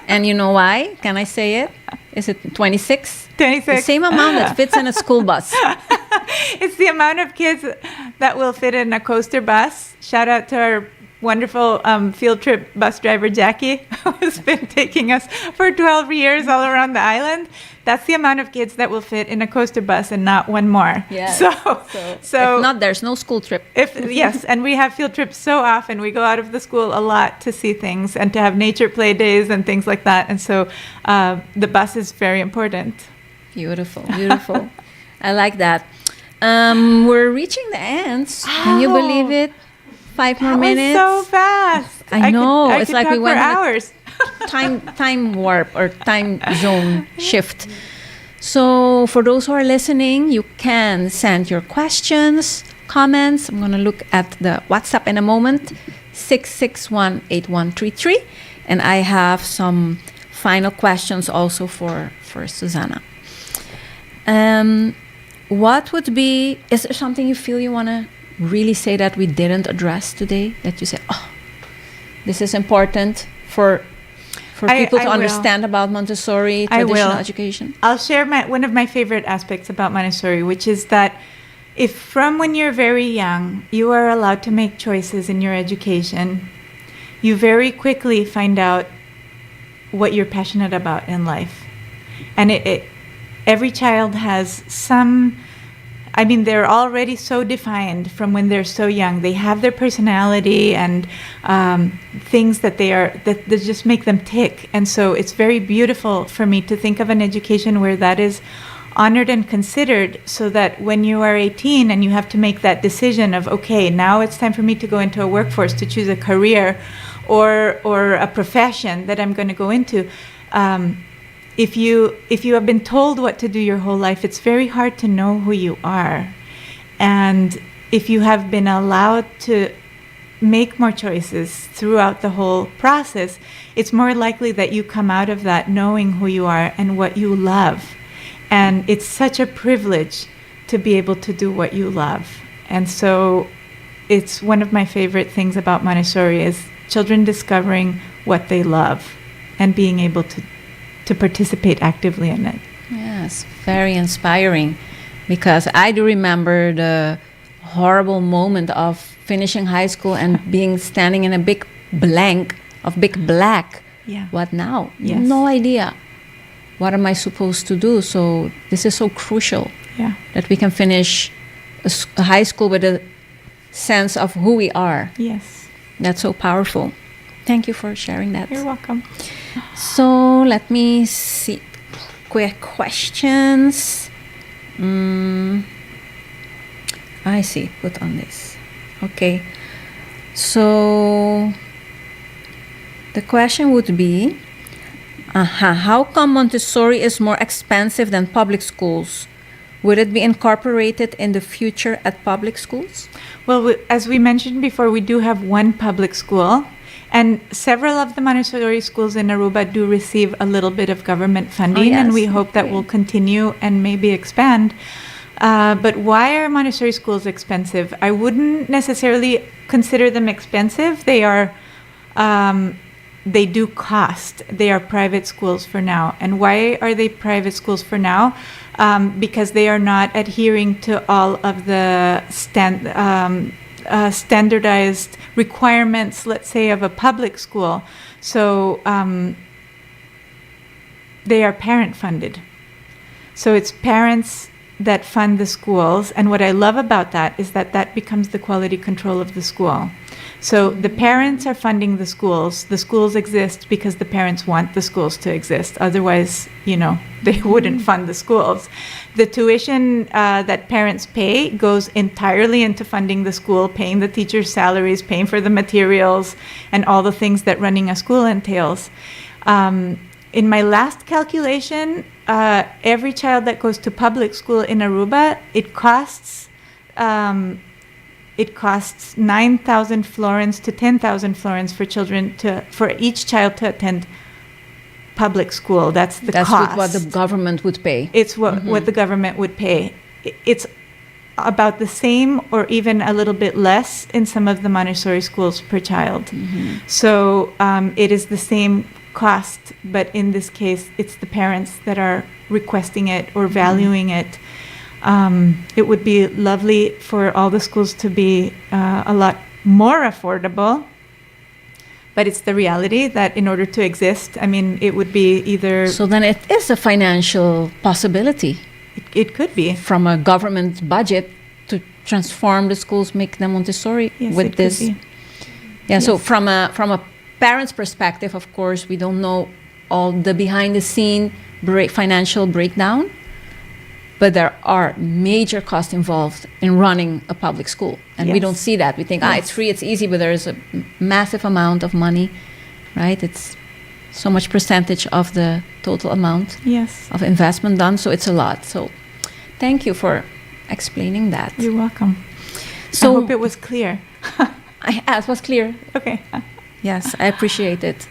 And you know why? Can I say it? Is it 26? 26. The same amount that fits in a school bus. It's the amount of kids that will fit in a coaster bus. Shout out to our wonderful field trip bus driver, Jackie, who's been taking us for 12 years all around the island. That's the amount of kids that will fit in a coaster bus and not one more. Yeah. So if not, there's no school trip. Yes, and we have field trips so often. We go out of the school a lot to see things and to have nature play days and things like that. And so the bus is very important. Beautiful, beautiful. I like that. We're reaching the end. Can you believe it? 5 more minutes. So fast. I know. I it's could like talk we went for hours. time warp or time zone shift. So for those who are listening, you can send your questions, comments. I'm going to look at the WhatsApp in a moment, 661-8133. And I have some final questions also for Susanne. Is there something you feel you want to really say that we didn't address today, that you say, this is important for people to understand about Montessori traditional education? I'll share one of my favorite aspects about Montessori, which is that if from when you're very young, you are allowed to make choices in your education, you very quickly find out what you're passionate about in life. And every child has some I mean, they're already so defined from when they're so young. They have their personality and things that that just make them tick. And so it's very beautiful for me to think of an education where that is honored and considered, so that when you are 18 and you have to make that decision of, okay, now it's time for me to go into a workforce, to choose a career or a profession that I'm going to go into. If you have been told what to do your whole life, it's very hard to know who you are. And if you have been allowed to make more choices throughout the whole process, it's more likely that you come out of that knowing who you are and what you love. And it's such a privilege to be able to do what you love. And so it's one of my favorite things about Montessori is children discovering what they love and being able to participate actively in it. Yes, very inspiring, because I do remember the horrible moment of finishing high school and being standing in a big blank of big black. Yeah. What now? Yes. No idea. What am I supposed to do? So this is so crucial. Yeah. That we can finish a high school with a sense of who we are. Yes. That's so powerful. Thank you for sharing that. You're welcome. So let me see. Quick questions. I see. Put on this. Okay. So the question would be, how come Montessori is more expensive than public schools? Would it be incorporated in the future at public schools? Well, as we mentioned before, we do have one public school, and several of the Montessori schools in Aruba do receive a little bit of government funding, yes. and we hope that will continue and maybe expand. But why are Montessori schools expensive? I wouldn't necessarily consider them expensive. They are, they do cost. They are private schools for now. And why are they private schools for now? Because they are not adhering to all of the standardized requirements, let's say, of a public school. So they are parent funded. So it's parents that fund the schools. And what I love about that is that that becomes the quality control of the school. So the parents are funding the schools. The schools exist because the parents want the schools to exist. Otherwise, they wouldn't fund the schools. The tuition that parents pay goes entirely into funding the school, paying the teachers' salaries, paying for the materials, and all the things that running a school entails. In my last calculation, every child that goes to public school in Aruba, it costs 9,000 florins to 10,000 florins for each child to attend public school. That's the cost. That's what the government would pay. It's what the government would pay. It's about the same or even a little bit less in some of the Montessori schools per child. Mm-hmm. So it is the same cost, but in this case, it's the parents that are requesting it or valuing it. It would be lovely for all the schools to be a lot more affordable, but it's the reality that in order to exist, it would be either... So then it is a financial possibility. It could be. From a government budget to transform the schools, make them Montessori with this. Yeah, yes. So from a parent's perspective, of course, we don't know all the behind-the-scene financial breakdown, but there are major costs involved in running a public school. And we don't see that. We think, it's free, it's easy, but there is a massive amount of money, right? It's so much percentage of the total amount of investment done, so it's a lot. So thank you for explaining that. You're welcome. So I hope it was clear. It was clear. Okay. Yes, I appreciate it.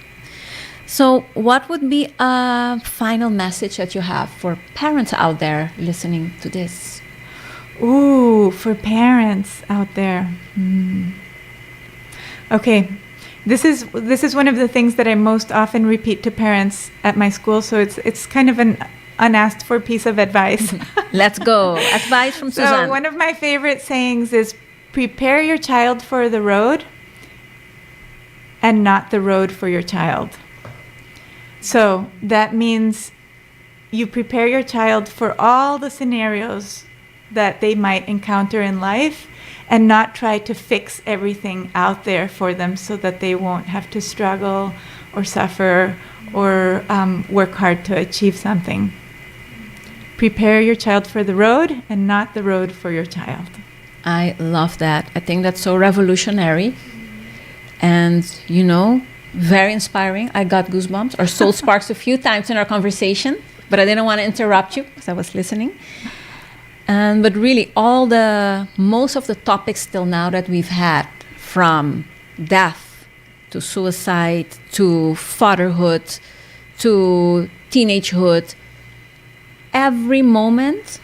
So what would be a final message that you have for parents out there listening to this? Ooh, for parents out there. Okay. This is one of the things that I most often repeat to parents at my school, so it's kind of an unasked for piece of advice. Let's go. Advice from Suzanne. So one of my favorite sayings is, prepare your child for the road and not the road for your child. So that means you prepare your child for all the scenarios that they might encounter in life, and not try to fix everything out there for them so that they won't have to struggle or suffer or work hard to achieve something. Prepare your child for the road and not the road for your child. I love that. I think that's so revolutionary and, very inspiring. I got goosebumps or soul sparks a few times in our conversation, but I didn't want to interrupt you because I was listening. But really, most of the topics till now that we've had, from death to suicide to fatherhood to teenagehood, every moment,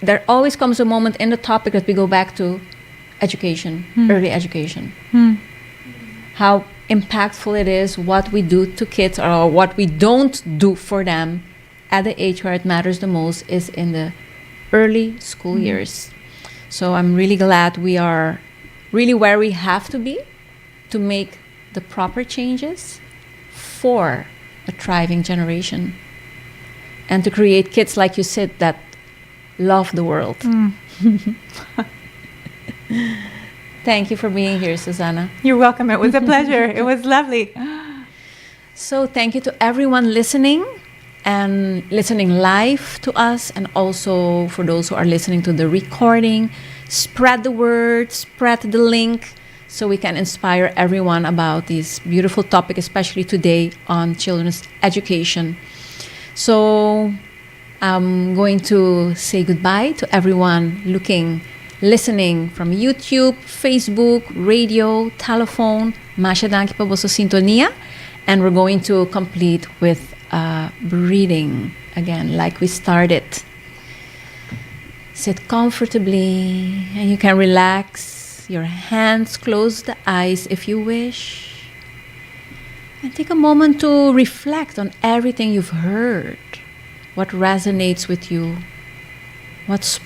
there always comes a moment in the topic that we go back to education, early education. How impactful it is, what we do to kids or what we don't do for them at the age where it matters the most is in the early school years. So I'm really glad we are really where we have to be to make the proper changes for a thriving generation and to create kids, like you said, that love the world. Thank you for being here, Suzanne. You're welcome. It was a pleasure. It was lovely. So thank you to everyone listening and listening live to us, and also for those who are listening to the recording. Spread the word, spread the link, so we can inspire everyone about this beautiful topic, especially today on children's education. So I'm going to say goodbye to everyone listening from YouTube, Facebook, radio, telephone. Masha, dank po sa sintonia. And we're going to complete with breathing again, like we started. Sit comfortably, and you can relax your hands, close the eyes if you wish. And take a moment to reflect on everything you've heard. What resonates with you? What